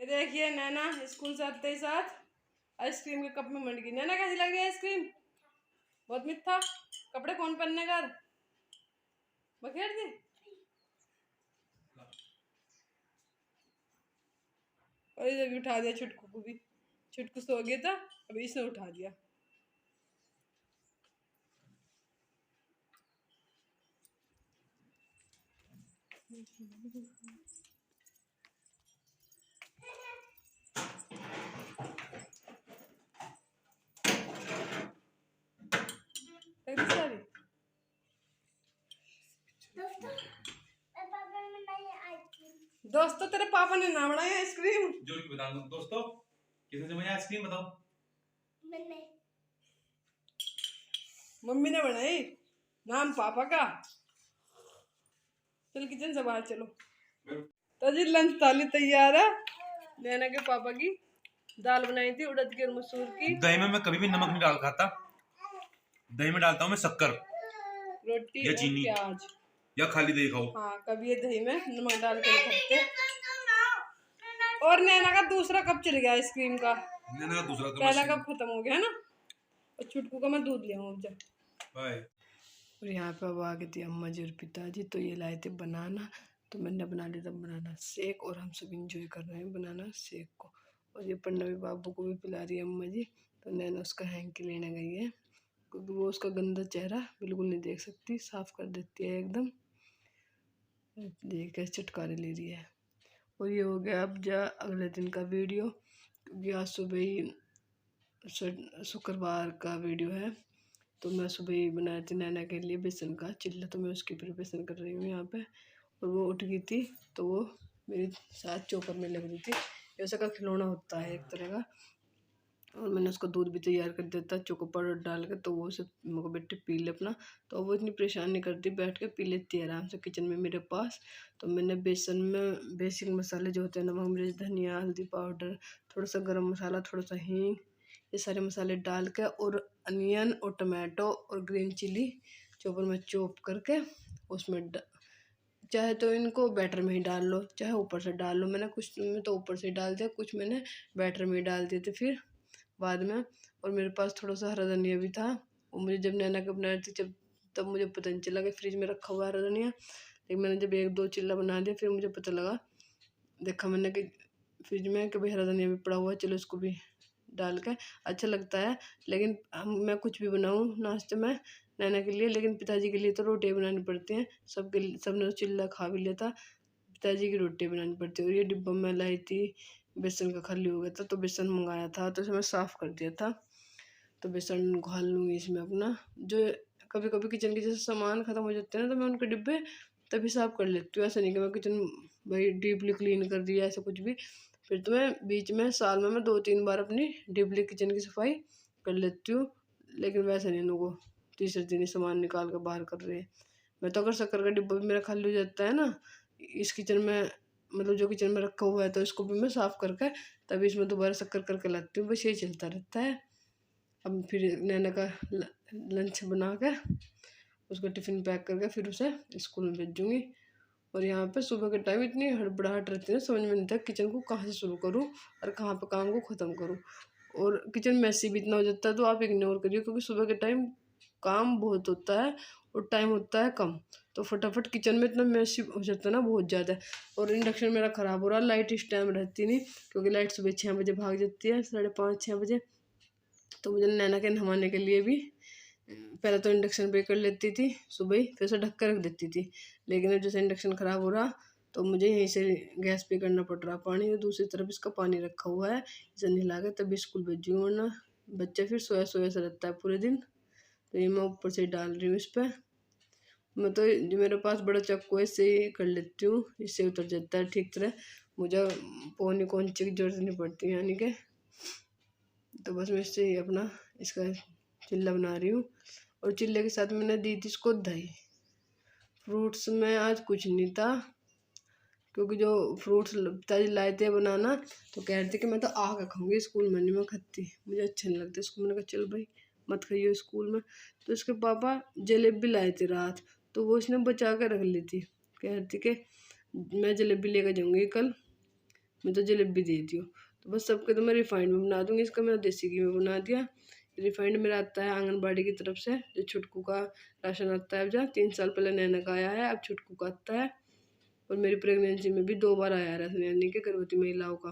ये देखिए नैना स्कूल से आते ही साथ आइसक्रीम के कप में मंड गई। नैना कैसी लग रही है आइसक्रीम? बहुत मीठा। कपड़े कौन पहनने का? बखेर दी। और इधर भी उठा दिया छुटकू को भी। छुटकू सो गया था, अभी इसने उठा दिया। सारी दोस्तों तेरे पापा ने ना बनाई आइसक्रीम। जोर की बता दो दोस्तों, किसने जमाई आइसक्रीम बताओ? मैंने। मम्मी ने बनाई, नाम पापा का। चल किचन से बाहर चलो। तो जी लंच थाली तैयार है। नैना के पापा की दाल बनाई थी उड़द की और मसूर की। दही में मैं कभी भी नमक नहीं डाल खाता, दही में डालता हूँ मैं शक्कर, रोटी या और चीनी, प्याज, या खाली दही खाओ। हाँ कभी ये दही में नमक डाल के खाते। और नैना का दूसरा कप चल गया आइसक्रीम का। नैना का दूसरा कप, पहला कप खत्म हो गया ना। और छुटकू का मैं दूध ले आऊँ जब। बाय। और यहाँ पे अब आ गई थी अम्मा जी और पिताजी, तो ये लाए थे बनाना। तो मैंने बना लिया था बनाना शेक और हम सब इंजॉय कर रहे हैं बनाना शेक को। और ये पन्नवी बाबू को भी पिला रही है अम्मा जी। तो नैना उसका हैंकी लेने गई है क्योंकि वो उसका गंदा चेहरा बिल्कुल नहीं देख सकती, साफ कर देती है एकदम। देख कैसे चुटकारे ले रही है। और ये हो गया अब जा अगले दिन का वीडियो, क्योंकि आज सुबह ही शुक्रवार का वीडियो है। तो मैं सुबह ही बनाई थी नैना के लिए बेसन का चिल्ला, तो मैं उसकी प्रिपरेशन कर रही हूँ यहाँ पे। और वो उठ गई थी तो वो मेरे साथ चौकर में लग रही थी। ऐसा का खिलौना होता है एक तरह का। और मैंने उसको दूध भी तैयार कर दिया था चोको पाउडर डाल के, तो वो उसे मेरे बेटे पी ले अपना। तो वो इतनी परेशान नहीं करती, बैठ के पी लेती है आराम से किचन में मेरे पास। तो मैंने बेसन में बेसिक मसाले जो होते हैं नमक मिर्च धनिया हल्दी पाउडर, थोड़ा सा गरम मसाला, थोड़ा सा हींग, ये सारे मसाले डाल के और अनियन और टमाटो और ग्रीन चिली चॉपर में चॉप करके उसमें चाहे तो इनको बैटर में ही डाल लो, चाहे ऊपर से डाल लो। मैंने कुछ में तो ऊपर से डाल दिया, कुछ मैंने बैटर में ही डाल दिए थे फिर बाद में। और मेरे पास थोड़ा सा हरा धनिया भी था, वो मुझे जब नैना के बना रही थी जब तब मुझे पता नहीं चला कि फ्रिज में रखा हुआ हरा धनिया। लेकिन मैंने जब एक दो चिल्ला बना दिया फिर मुझे पता लगा, देखा मैंने कि फ्रिज में कि भाई हरा धनिया भी पड़ा हुआ है, चलो इसको भी डाल के अच्छा लगता है। लेकिन मैं कुछ भी बनाऊँ नाश्ते में नैना के लिए, लेकिन पिताजी के लिए तो रोटियाँ बनानी पड़ती हैं। सबके लिए सबने तो चिल्ला खा भी लिया था, पिताजी की रोटी बनानी पड़ती है। और ये डिब्बा में लाई थी बेसन का खाली हो गया था, तो बेसन मंगाया था तो इसे मैं साफ़ कर दिया था। तो बेसन घोल लूँगी इसमें अपना। जो कभी कभी किचन के जैसे सामान ख़त्म हो जाते हैं ना, तो मैं उनके डिब्बे तभी साफ़ कर लेती हूँ। ऐसा नहीं कि मैं किचन भाई डीपली क्लीन कर दिया ऐसा कुछ भी। फिर तो मैं बीच में साल में मैं 2-3 बार अपनी डीपली किचन की सफाई कर लेती हूँ। लेकिन वैसे नहीं लोगों तीसरे दिन ही सामान निकाल कर बाहर कर रहे हैं। मैं तो अगर शक्कर का डिब्बा भी मेरा खाली हो जाता है ना इस किचन में, मतलब जो किचन में रखा हुआ है, तो इसको भी मैं साफ़ करके तभी इसमें दोबारा शक्कर करके लाती हूँ। बस यही चलता रहता है। अब फिर नैना का लंच बना के उसका टिफ़िन पैक करके फिर उसे स्कूल में भेजूँगी। और यहाँ पे सुबह के टाइम इतनी हड़बड़ाहट रहती है ना, समझ में नहीं आता किचन को कहाँ से शुरू करूँ और कहाँ पे काम को ख़त्म करूँ। और किचन मैसी भी इतना हो जाता है, तो आप इग्नोर करिए क्योंकि सुबह के टाइम काम बहुत होता है और टाइम होता है कम। तो फटाफट किचन में इतना मैसी हो जाता है ना बहुत ज़्यादा। और इंडक्शन मेरा ख़राब हो रहा है, लाइट इस टाइम रहती नहीं क्योंकि लाइट सुबह 6 बजे भाग जाती है, 5:30-6 बजे। तो मुझे नैना के नहवाने के लिए भी पहले तो इंडक्शन पे कर लेती थी सुबह ही, फिर उसे ढक कर रख देती थी। लेकिन अब जैसे इंडक्शन ख़राब हो रहा तो मुझे यहीं से गैस पे करना पड़ रहा पानी, और दूसरी तरफ इसका पानी रखा हुआ है, इसे नहला के तभी स्कूल भेजूँगी, वरना बच्चा फिर सोया सोया सा रहता है पूरे दिन। तो ये मैं ऊपर से डाल रही हूँ इस पर। मैं तो जो मेरे पास बड़ा चाकू है इससे ही कर लेती हूँ, इससे उतर जाता है ठीक तरह। मुझे पौनी कौंची की जरूरत नहीं पड़ती यानी कि। तो बस मैं इससे ही अपना इसका चिल्ला बना रही हूँ। और चिल्ले के साथ मैंने दी थी इसको दही। फ्रूट्स में आज कुछ नहीं था क्योंकि जो फ्रूट्स पिताजी लाए थे बनाना, तो कह रहे थे कि मैं तो आके खाऊंगी, स्कूल में नहीं मैं खाती, मुझे अच्छे नहीं लगते स्कूल। मैंने कहा चल भाई मत खाइए स्कूल में। तो इसके पापा जलेबी लाए थे रात, तो वो इसने बचा कर रख ली थी। कह रही थी कि मैं जलेबी लेकर जाऊँगी कल, मैं तो जलेबी देती हूँ। तो बस सबके तो मैं रिफाइंड में बना दूँगी, इसका मैंने देसी घी में बना दिया। रिफाइंड मेरा आता है आंगनबाड़ी की तरफ से, जो छुटकू का राशन आता है, जहाँ 3 साल पहले नैना का आया है, अब छुटकू का आता है। और मेरी प्रेगनेंसी में भी 2 बार आया है राशन, यानी कि गर्भवती महिलाओं का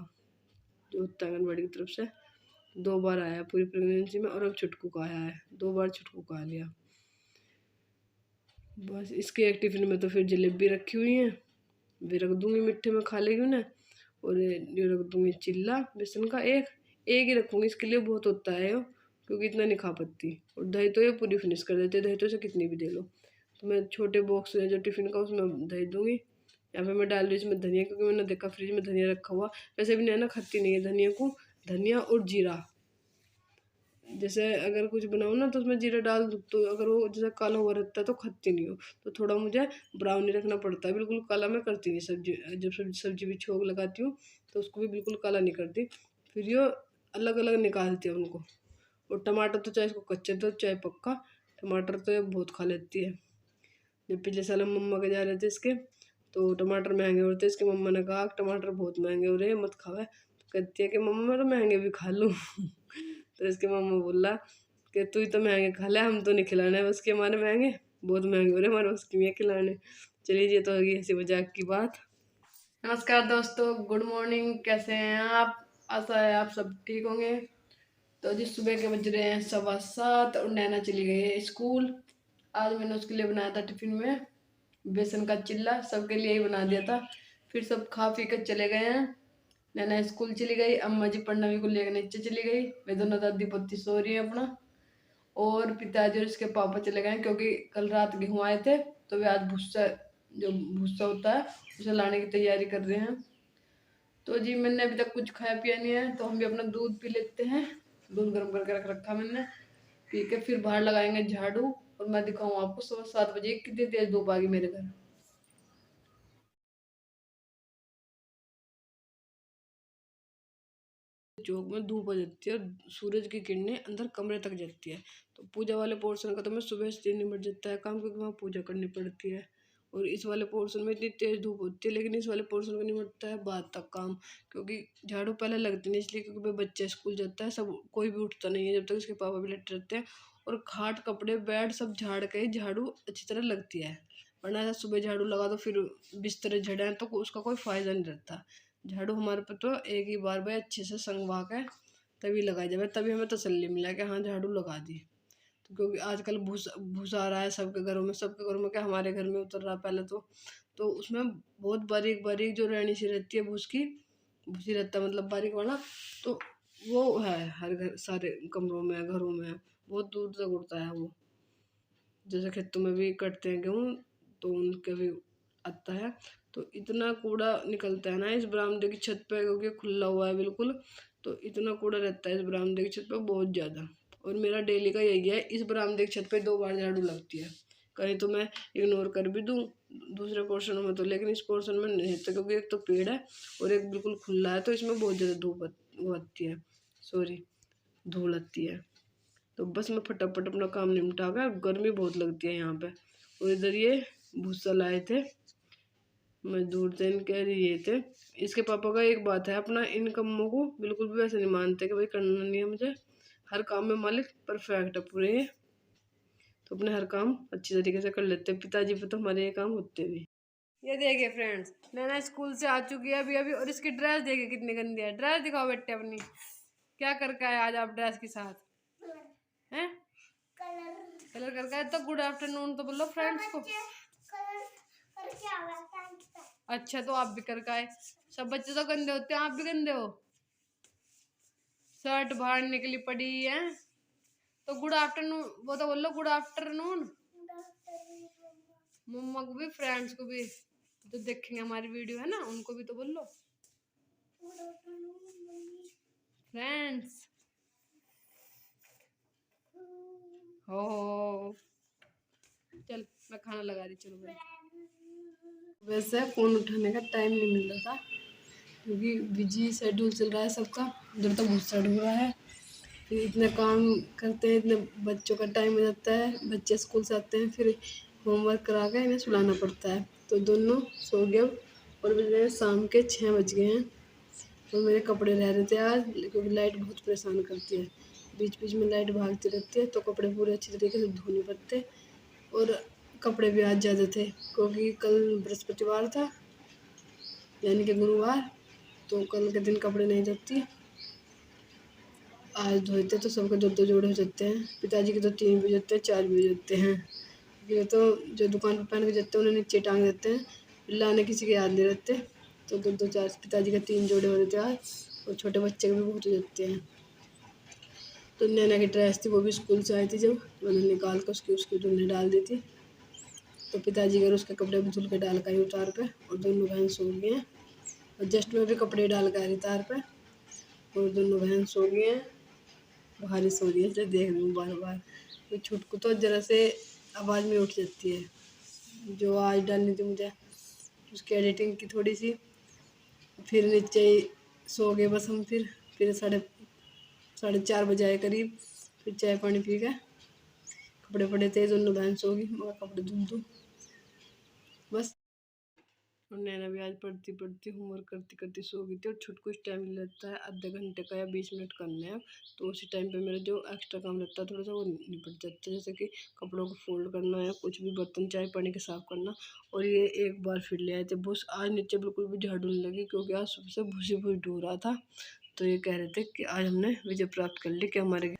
जो होता है आंगनबाड़ी की तरफ से, 2 बार आया है पूरी प्रेगनेंसी में। और अब छुटकू का आया है, 2 बार छुटकू का आ लिया। बस इसके एक टिफिन में तो फिर जलेबी रखी हुई है, वे रख दूँगी, मीठे में खा लेगी उन्हें। और ये रख दूँगी चिल्ला बेसन का, एक ही रखूँगी, इसके लिए बहुत होता है वो, क्योंकि इतना नहीं खा पाती। और दही तो ये पूरी फिनिश कर देते, दही तो इसे कितनी भी दे लो। तो मैं छोटे बॉक्स है जो टिफ़िन का, उसमें दही दूँगी। यहाँ पे मैं डाल रही हूँ इसमें धनिया, क्योंकि मैंने देखा फ्रिज में धनिया रखा हुआ। वैसे भी नैना खाती नहीं है धनिया को, धनिया और जीरा, जैसे अगर कुछ बनाऊँ ना तो उसमें जीरा डाल दूँ, तो अगर वो जैसे काला हुआ रहता है तो खाती नहीं हो। तो थोड़ा मुझे ब्राउनी रखना पड़ता है, बिल्कुल काला मैं करती नहीं सब्जी। जब सब्जी भी छोंक लगाती हूँ तो उसको भी बिल्कुल काला नहीं करती। फिर ये अलग अलग निकालती है उनको। और टमाटर तो चाहे इसको कच्चे दो चाहे पक्का, टमाटर तो ये बहुत खा लेती है। जब पिछले साल हम मम्मा के जा रहे थे इसके, तो टमाटर महंगे हो रहे थे, इसके मम्मा ने कहा टमाटर बहुत महंगे हो रहे हैं, मत खावे। तो कहती है कि मम्मा मैं तो महंगे भी खा लूँ। तो इसके मम्मा बोला कि तू ही तो महंगे खा ले, हम तो नहीं खिलाने बस के, हमारे महंगे बहुत महंगे हो रहे, हमारे बस की नहीं है खिलाने। चलिए ये तो होगी हंसी मजाक की बात। नमस्कार दोस्तों, गुड मॉर्निंग, कैसे हैं आप? आशा है आप सब ठीक होंगे। तो जी सुबह के बज रहे हैं 7:15 और नैना चली गई है स्कूल। आज मैंने उसके लिए बनाया था टिफिन में बेसन का चिल्ला, सबके लिए ही बना दिया था। फिर सब खा पी कर चले गए हैं। नैना स्कूल चली गई, अम्मा जी पढ़ना को लेकर नीचे चली गई, वे दोनों दादी पोती सो रही है अपना। और पिताजी और इसके पापा चले गए, क्योंकि कल रात गेहूँ आए थे, तो वे आज भूसा, जो भूसा होता है उसे लाने की तैयारी कर रहे हैं। तो जी मैंने अभी तक कुछ खाया पिया नहीं है, तो हम भी अपना दूध पी लेते हैं। दूध गर्म करके रख रखा मैंने, पी के फिर बाहर लगाएंगे झाड़ू। और मैं दिखाऊँ आपको सुबह 7 बजे कितनी तेज धूप आ गई मेरे घर। चौक में धूप आ जाती है और सूरज की किरणें अंदर कमरे तक जाती है। तो पूजा वाले पोर्शन का तो मैं सुबह से निपट जाता है काम, क्योंकि वहाँ पूजा करनी पड़ती है। और इस वाले पोर्शन में इतनी तेज धूप होती है, लेकिन इस वाले पोर्शन का निपटता है बाद तक काम, क्योंकि झाड़ू पहले लगती नहीं, इसलिए क्योंकि भाई बच्चे स्कूल जाता है, सब कोई भी उठता नहीं है जब तक इसके पापा भी लेटे रहते हैं। और खाट कपड़े बेड सब झाड़ के झाड़ू अच्छी तरह लगती है, वरना ऐसा सुबह झाड़ू लगा तो फिर बिस्तर झड़े हैं तो उसका कोई फ़ायदा नहीं रहता। झाड़ू हमारे पे तो एक ही बार भाई अच्छे से संगवा के तभी लगाई जाए, तभी हमें तसल्ली मिला कि हाँ झाड़ू लगा दी। तो क्योंकि आजकल भूसा भूसा आ रहा है सबके घरों में, सबके घरों में क्या हमारे घर में उतर रहा पहले तो उसमें बहुत बारीक बारीक जो रहनी सी रहती है भूस की, भूसी रहता है मतलब बारीक वाला। तो वो है हर घर, सारे कमरों में घरों में बहुत दूर तक उड़ता है वो। जैसे खेतों में भी कटते हैं गेहूँ, तो उनके भी आता है। तो इतना कूड़ा निकलता है ना इस बरामदे की छत पे, क्योंकि खुला हुआ है बिल्कुल। तो इतना कूड़ा रहता है इस बरामदे की छत पे, बहुत ज़्यादा। और मेरा डेली का यही है, इस बरामदे की छत पे 2 बार झाड़ू लगती है। कहीं तो मैं इग्नोर कर भी दूँ दूसरे पोर्शनों में तो, लेकिन इस पोर्शन में नहीं होता, क्योंकि एक तो पेड़ है और एक बिल्कुल खुला है, तो इसमें बहुत ज़्यादा धूप वो आती है, सॉरी धूल आती है। तो बस मैं फटाफट अपना काम निपटा गया, गर्मी बहुत लगती है यहाँ पे। और इधर ये भूसा लाए थे मजदूर थे, इनके ये थे। इसके पापा का एक बात है, अपना इन कामों को बिल्कुल भी वैसे नहीं मानते कि भाई करना नहीं है मुझे, हर काम में मालिक परफेक्ट है पूरे, तो अपने हर काम अच्छी तरीके से कर लेते हैं। पिताजी पे तो हमारे ये काम होते भी। ये देखिए फ्रेंड्स, नैना स्कूल से आ चुकी है अभी अभी, और इसकी ड्रेस देखिए कितनी गंदी है। ड्रेस दिखाओ बेटे अपनी, क्या करके आए आज आप ड्रेस के साथ हैं? कलर करके आए, तो गुड आफ्टरनून तो बोलो फ्रेंड्स को। अच्छा तो आप भी करके आए, सब बच्चे तो गंदे होते हैं, आप भी गंदे हो। शर्ट बाहर निकली पड़ी है, तो गुड आफ्टरनून वो तो बोलो, गुड आफ्टरनून मम्मा को भी, फ्रेंड्स को भी जो देखेंगे हमारी वीडियो है ना, उनको भी तो बोलो फ्रेंड्स। हो चल मैं खाना लगा रही, चलो भाई। वैसे फ़ोन उठाने का टाइम नहीं मिल रहा था, क्योंकि बिजी शेड्यूल चल रहा है सबका, उधर तो भूसा ढूंढ रहा है, फिर इतने काम करते हैं, इतने बच्चों का टाइम हो जाता है, बच्चे स्कूल से आते हैं, फिर होमवर्क करा के इन्हें सुलाना पड़ता है। तो दोनों सो गए अब, और बज रहे हैं शाम के 6 बज गए हैं। और मेरे कपड़े रह रहे थे आज, क्योंकि लाइट बहुत परेशान करती है, बीच बीच में लाइट भागती रहती है, तो कपड़े पूरे अच्छी तरीके से धो नहीं पाते। और कपड़े भी आज ज़्यादा थे, क्योंकि कल बृहस्पतिवार था, यानी कि गुरुवार, तो कल के दिन कपड़े नहीं धोती, आज धोते तो सबके 2-2 जोड़े हो जाते हैं। पिताजी के तो 3 भी हो जाते हैं, 4 भी हो जाते हैं। ये तो जो दुकान पर पहन के जाते हैं उन्हें नीचे टांग देते हैं, लाने किसी के याद नहीं रहते, तो 2-2 4 पिताजी के 3 जोड़े हो जाते हैं आज, और छोटे बच्चे के भी बहुत हो जाते हैं। तो नैना की ड्रेस थी, वो भी स्कूल से आई थी, जब मैंने निकाल कर उसकी धुलने डाल दी थी, तो पिताजी अगर उसके कपड़े भी धुल के डाल कर आई उतार पे, और दोनों बहन सो गए हैं। और जस्ट में भी कपड़े डाल कर आई उतार पे, और दोनों बहन सो गए हैं, बाहर ही सो रही है, इसे देख रही हूँ बार बार। तो छुटकू तो जरा से आवाज़ में उठ जाती है। जो आज डालनी थी मुझे उसकी एडिटिंग की थोड़ी सी, फिर नीचे ही सो गए बस हम। फिर 4:30 बजे आए करीब, फिर चाय पानी पी के कपड़े पड़े थे, दोनों बहन सो गई, मगर कपड़े धुल दूँ बस। और नैना भी आज पढ़ती पढ़ती होमवर्क करती करती सो गई थी। और छुटकू कुछ टाइम लगता है, आधे घंटे का या 20 मिनट करने हैं, तो उसी टाइम पे मेरा जो एक्स्ट्रा काम रहता है थोड़ा सा वो निपट जाता है, जैसे कि कपड़ों को फोल्ड करना या कुछ भी बर्तन चाय पानी के साफ करना। और ये एक बार फिर ले आए थे भूस, आज नीचे बिल्कुल भी झाड़ू नहीं लगी, क्योंकि आज सुबह से भूसी भूसी ढो रहा था। तो ये कह रहे थे कि आज हमने विजय प्राप्त कर ली, कि हमारे